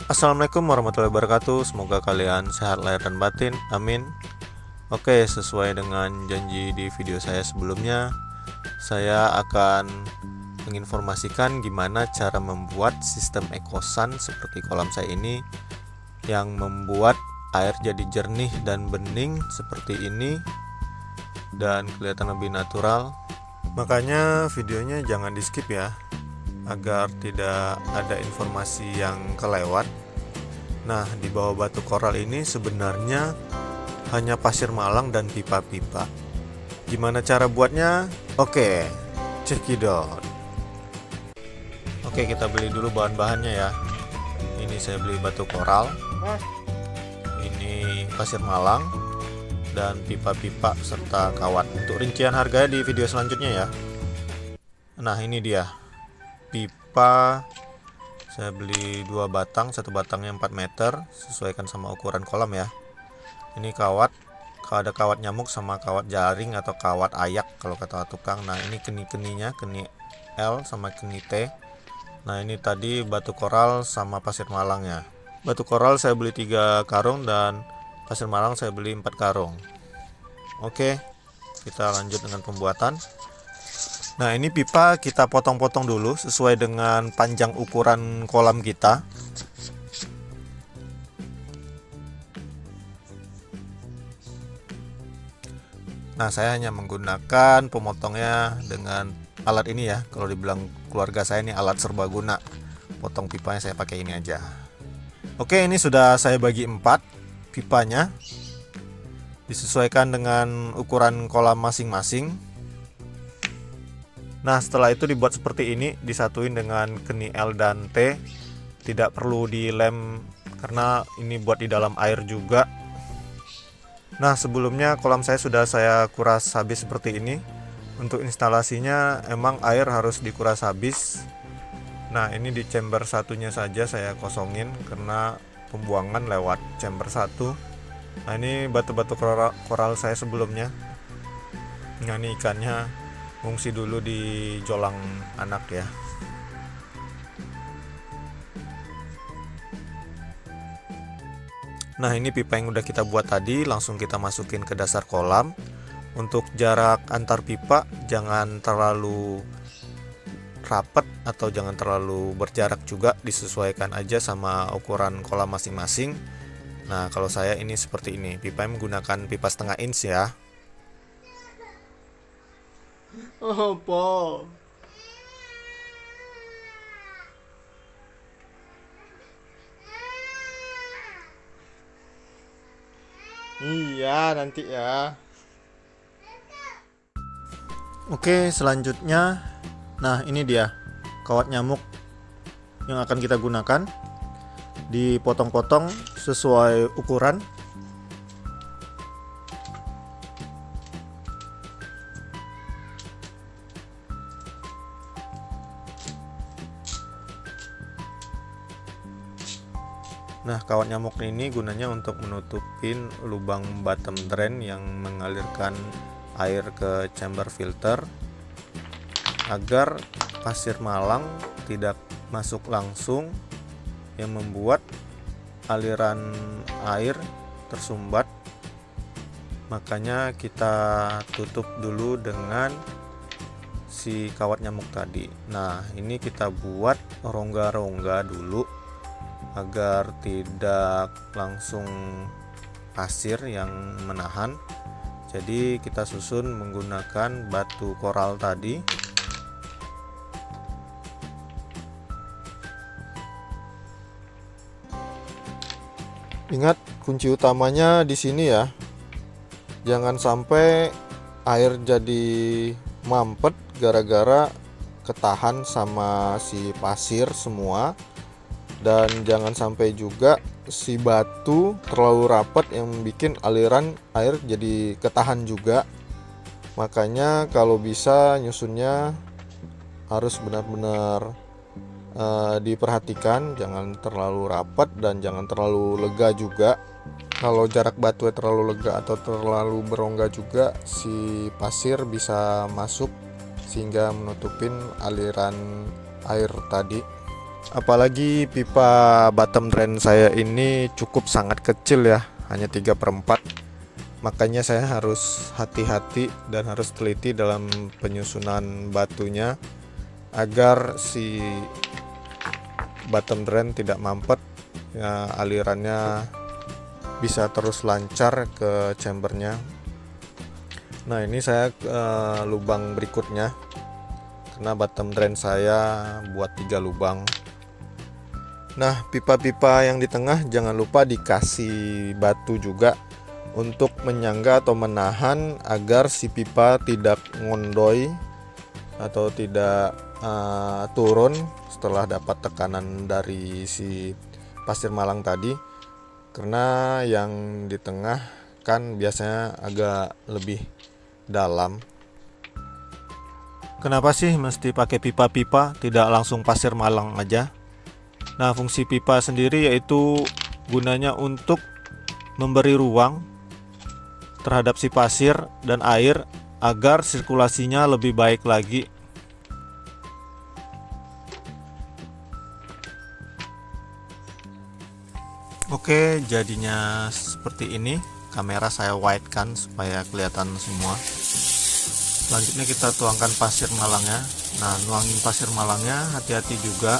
Assalamualaikum warahmatullahi wabarakatuh. Semoga kalian sehat lahir dan batin. Amin. Oke, sesuai dengan janji di video saya sebelumnya, saya akan menginformasikan gimana cara membuat sistem ekosan seperti kolam saya ini yang membuat air jadi jernih dan bening seperti ini dan kelihatan lebih natural. Makanya videonya jangan di skip ya, agar tidak ada informasi yang kelewat. Nah, di bawah batu koral ini sebenarnya hanya pasir malang dan pipa-pipa. Gimana cara buatnya? Oke, check it out. Oke, kita beli dulu bahan-bahannya ya. Ini saya beli batu koral, ini pasir malang, dan pipa-pipa serta kawat. Untuk rincian harganya di video selanjutnya ya. Nah, ini dia pipa. Saya beli 2 batang, satu batangnya 4 meter, sesuaikan sama ukuran kolam ya. Ini kawat, kalau ada kawat nyamuk sama kawat jaring atau kawat ayak kalau kata tukang. Nah, ini keni-keninya, keni L sama keni T. Nah, ini tadi batu koral sama pasir malangnya. Batu koral saya beli 3 karung dan pasir malang saya beli 4 karung. Oke, kita lanjut dengan pembuatan. Nah, ini pipa kita potong-potong dulu sesuai dengan panjang ukuran kolam kita. Nah, saya hanya menggunakan pemotongnya dengan alat ini ya. Kalau dibilang keluarga saya ini alat serbaguna. Potong pipanya saya pakai ini aja. Oke, ini sudah saya bagi 4 pipanya. Disesuaikan dengan ukuran kolam masing-masing. Nah, setelah itu dibuat seperti ini, disatuin dengan keni L dan T. Tidak perlu dilem karena ini buat di dalam air juga. Nah, sebelumnya kolam saya sudah saya kuras habis seperti ini. Untuk instalasinya emang air harus dikuras habis. Nah, ini di chamber satunya saja saya kosongin karena pembuangan lewat chamber 1. Nah, ini batu-batu koral saya sebelumnya. Nah, ini ikannya ngungsi dulu di jolang anak ya. Nah, ini pipa yang udah kita buat tadi langsung kita masukin ke dasar kolam. Untuk jarak antar pipa jangan terlalu rapat atau jangan terlalu berjarak juga, disesuaikan aja sama ukuran kolam masing-masing. Nah, kalau saya ini seperti ini, pipa menggunakan pipa setengah inch ya. Apa? Iya, nanti ya. Oke, selanjutnya, nah ini dia kawat nyamuk yang akan kita gunakan. Dipotong-potong sesuai ukuran. Nah, kawat nyamuk ini gunanya untuk menutupin lubang bottom drain yang mengalirkan air ke chamber filter agar pasir malang tidak masuk langsung yang membuat aliran air tersumbat. Makanya kita tutup dulu dengan si kawat nyamuk tadi. Nah, ini kita buat rongga-rongga dulu agar tidak langsung pasir yang menahan. Jadi kita susun menggunakan batu koral tadi. Ingat, kunci utamanya di sini ya. Jangan sampai air jadi mampet gara-gara ketahan sama si pasir semua. Dan jangan sampai juga si batu terlalu rapat yang bikin aliran air jadi ketahan juga. Makanya kalau bisa nyusunnya harus benar-benar diperhatikan, jangan terlalu rapat dan jangan terlalu lega juga. Kalau jarak batu terlalu lega atau terlalu berongga juga, si pasir bisa masuk sehingga menutupin aliran air tadi. Apalagi pipa bottom drain saya ini cukup sangat kecil ya, hanya 3/4. Makanya saya harus hati-hati dan harus teliti dalam penyusunan batunya agar si bottom drain tidak mampet ya, alirannya bisa terus lancar ke chambernya. Nah, ini saya lubang berikutnya, karena bottom drain saya buat 3 lubang. Nah, pipa-pipa yang di tengah jangan lupa dikasih batu juga untuk menyangga atau menahan agar si pipa tidak ngondoy atau tidak turun setelah dapat tekanan dari si pasir malang tadi, karena yang di tengah kan biasanya agak lebih dalam. Kenapa sih mesti pakai pipa-pipa, tidak langsung pasir malang aja? Nah, fungsi pipa sendiri yaitu gunanya untuk memberi ruang terhadap si pasir dan air agar sirkulasinya lebih baik lagi. Oke, jadinya seperti ini. Kamera saya wide kan supaya kelihatan semua. Selanjutnya kita tuangkan pasir malangnya. Nah, nuangin pasir malangnya hati-hati juga,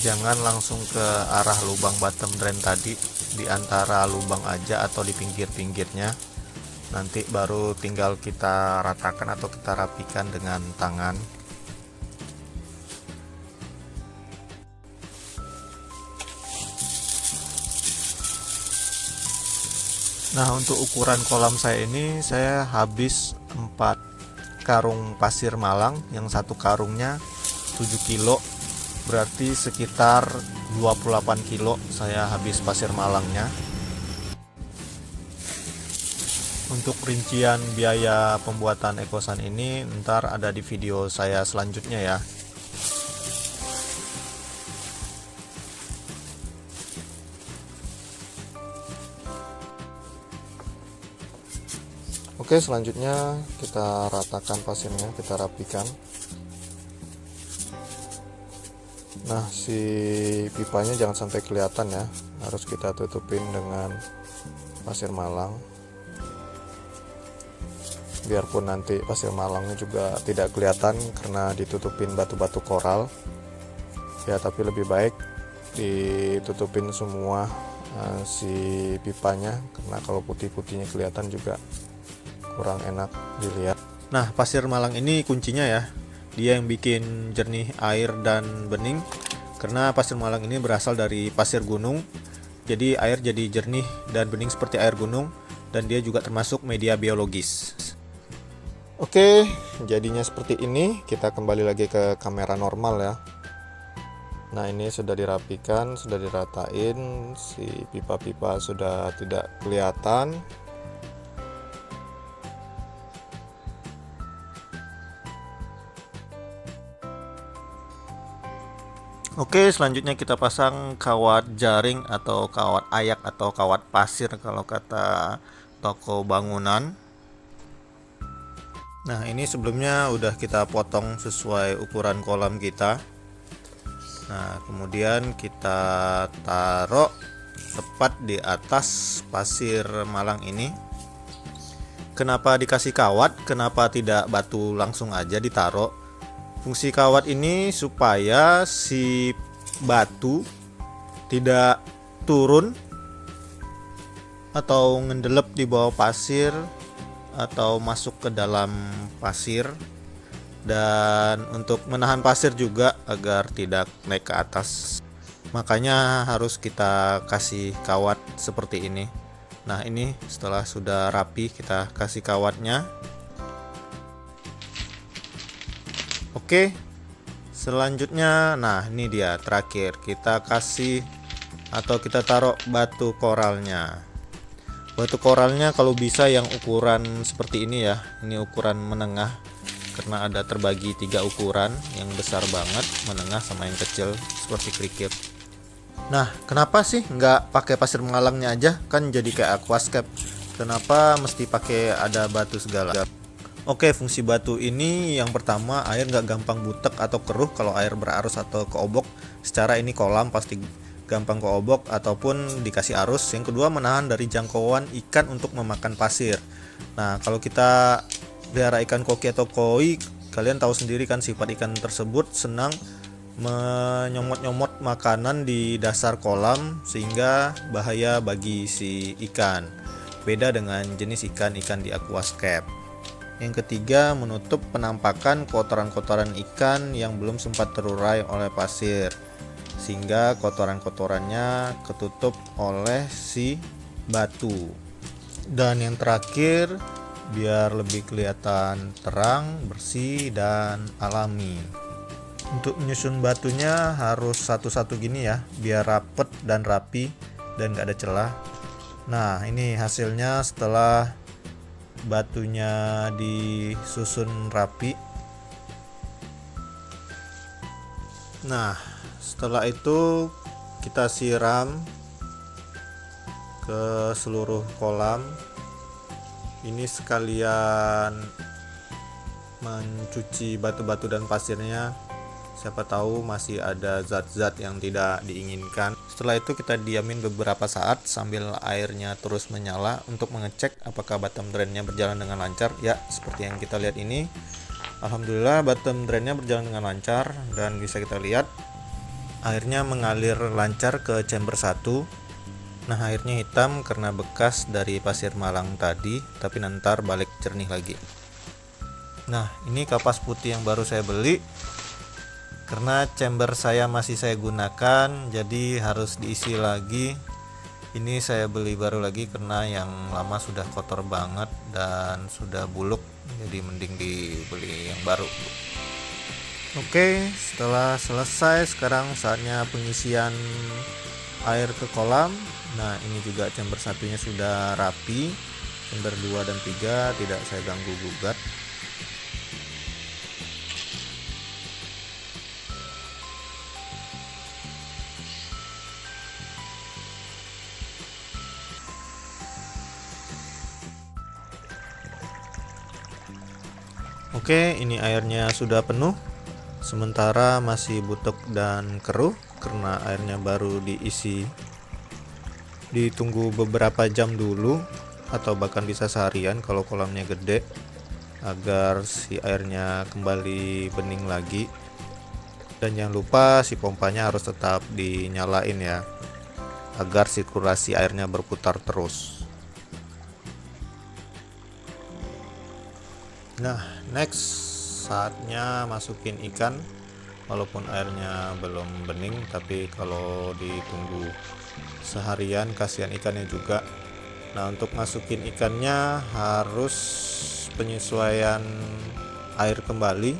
jangan langsung ke arah lubang bottom drain tadi, di antara lubang aja atau di pinggir-pinggirnya. Nanti baru tinggal kita ratakan atau kita rapikan dengan tangan. Nah, untuk ukuran kolam saya ini saya habis 4 karung pasir malang, yang satu karungnya 7 kilo, berarti sekitar 28 kilo saya habis pasir malangnya. Untuk rincian biaya pembuatan ekosan ini ntar ada di video saya selanjutnya ya. Oke, selanjutnya kita ratakan pasirnya, kita rapikan. Nah, si pipanya jangan sampai kelihatan ya, harus kita tutupin dengan pasir malang. Biarpun nanti pasir malangnya juga tidak kelihatan karena ditutupin batu-batu koral ya, tapi lebih baik ditutupin semua si pipanya, karena kalau putih-putihnya kelihatan juga kurang enak dilihat. Nah, pasir malang ini kuncinya ya, dia yang bikin jernih air dan bening, karena pasir malang ini berasal dari pasir gunung, jadi air jadi jernih dan bening seperti air gunung, dan dia juga termasuk media biologis. Oke, jadinya seperti ini. Kita kembali lagi ke kamera normal ya. Nah, ini sudah dirapikan, sudah diratain, si pipa-pipa sudah tidak kelihatan. Oke, selanjutnya kita pasang kawat jaring atau kawat ayak atau kawat pasir kalau kata toko bangunan. Nah, ini sebelumnya udah kita potong sesuai ukuran kolam kita. Nah, kemudian kita taruh tepat di atas pasir malang ini. Kenapa dikasih kawat? Kenapa tidak batu langsung aja ditaruh? Fungsi kawat ini supaya si batu tidak turun atau ngendelep di bawah pasir atau masuk ke dalam pasir, dan untuk menahan pasir juga agar tidak naik ke atas. Makanya harus kita kasih kawat seperti ini. Nah, ini setelah sudah rapi kita kasih kawatnya. Oke, selanjutnya, nah ini dia terakhir, kita kasih atau kita taruh batu koralnya. Batu koralnya kalau bisa yang ukuran seperti ini ya, ini ukuran menengah, karena ada terbagi 3 ukuran, yang besar banget, menengah, sama yang kecil seperti krikil. Nah, kenapa sih nggak pakai pasir malangnya aja, kan jadi kayak aquascape? Kenapa mesti pakai ada batu segala? Oke, fungsi batu ini yang pertama, air nggak gampang butek atau keruh kalau air berarus atau keobok. Secara ini kolam pasti gampang keobok ataupun dikasih arus. Yang kedua, menahan dari jangkauan ikan untuk memakan pasir. Nah, kalau kita pelihara ikan koki atau koi, kalian tahu sendiri kan sifat ikan tersebut senang menyomot-nyomot makanan di dasar kolam sehingga bahaya bagi si ikan. Beda dengan jenis ikan-ikan di aquascape. Yang ketiga, menutup penampakan kotoran-kotoran ikan yang belum sempat terurai oleh pasir, sehingga kotoran-kotorannya ketutup oleh si batu. Dan yang terakhir, biar lebih kelihatan terang, bersih, dan alami. Untuk menyusun batunya harus satu-satu gini ya, biar rapet dan rapi dan gak ada celah. Nah, ini hasilnya setelah batunya disusun rapi. Nah, setelah itu kita siram ke seluruh kolam. Ini sekalian mencuci batu-batu dan pasirnya. Siapa tahu masih ada zat-zat yang tidak diinginkan. Setelah itu kita diamin beberapa saat sambil airnya terus menyala untuk mengecek apakah bottom drainnya berjalan dengan lancar. Ya, seperti yang kita lihat ini. Alhamdulillah bottom drainnya berjalan dengan lancar dan bisa kita lihat airnya mengalir lancar ke chamber 1. Nah, airnya hitam karena bekas dari pasir malang tadi, tapi nanti balik jernih lagi. Nah, ini kapas putih yang baru saya beli. Karena chamber saya masih saya gunakan, jadi harus diisi lagi. Ini saya beli baru lagi karena yang lama sudah kotor banget dan sudah buluk, jadi mending dibeli yang baru. Oke, setelah selesai sekarang saatnya pengisian air ke kolam. Nah, ini juga chamber satunya sudah rapi. Chamber 2 dan 3 tidak saya ganggu gugat. Oke, ini airnya sudah penuh. Sementara masih butek dan keruh karena airnya baru diisi. Ditunggu beberapa jam dulu atau bahkan bisa seharian kalau kolamnya gede, agar si airnya kembali bening lagi. Dan jangan lupa si pompanya harus tetap dinyalain ya, agar sirkulasi airnya berputar terus. Nah, next saatnya masukin ikan. Walaupun airnya belum bening, tapi kalau ditunggu seharian kasihan ikannya juga. Nah, untuk masukin ikannya harus penyesuaian air kembali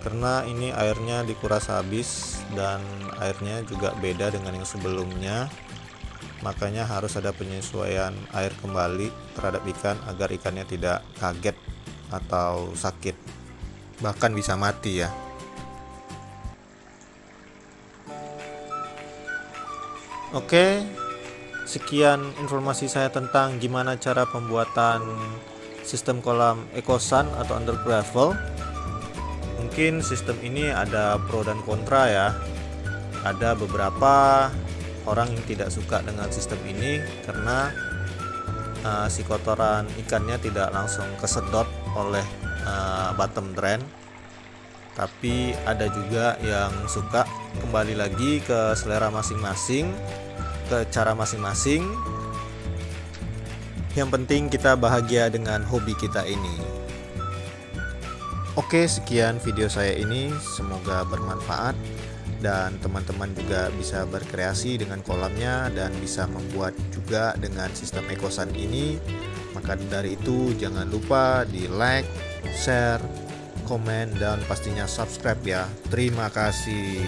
karena ini airnya dikuras habis dan airnya juga beda dengan yang sebelumnya. Makanya harus ada penyesuaian air kembali terhadap ikan agar ikannya tidak kaget atau sakit, bahkan bisa mati ya. Oke, sekian informasi saya tentang gimana cara pembuatan sistem kolam ekosan atau under gravel. Mungkin sistem ini ada pro dan kontra ya. Ada beberapa orang yang tidak suka dengan sistem ini karena si kotoran ikannya tidak langsung kesedot oleh bottom drain. Tapi ada juga yang suka. Kembali lagi ke selera masing-masing, ke cara masing-masing. Yang penting kita bahagia dengan hobi kita ini. Oke, sekian video saya ini, semoga bermanfaat dan teman-teman juga bisa berkreasi dengan kolamnya dan bisa membuat juga dengan sistem ekosan ini. Maka dari itu jangan lupa di like, share, komen, dan pastinya subscribe ya. Terima kasih.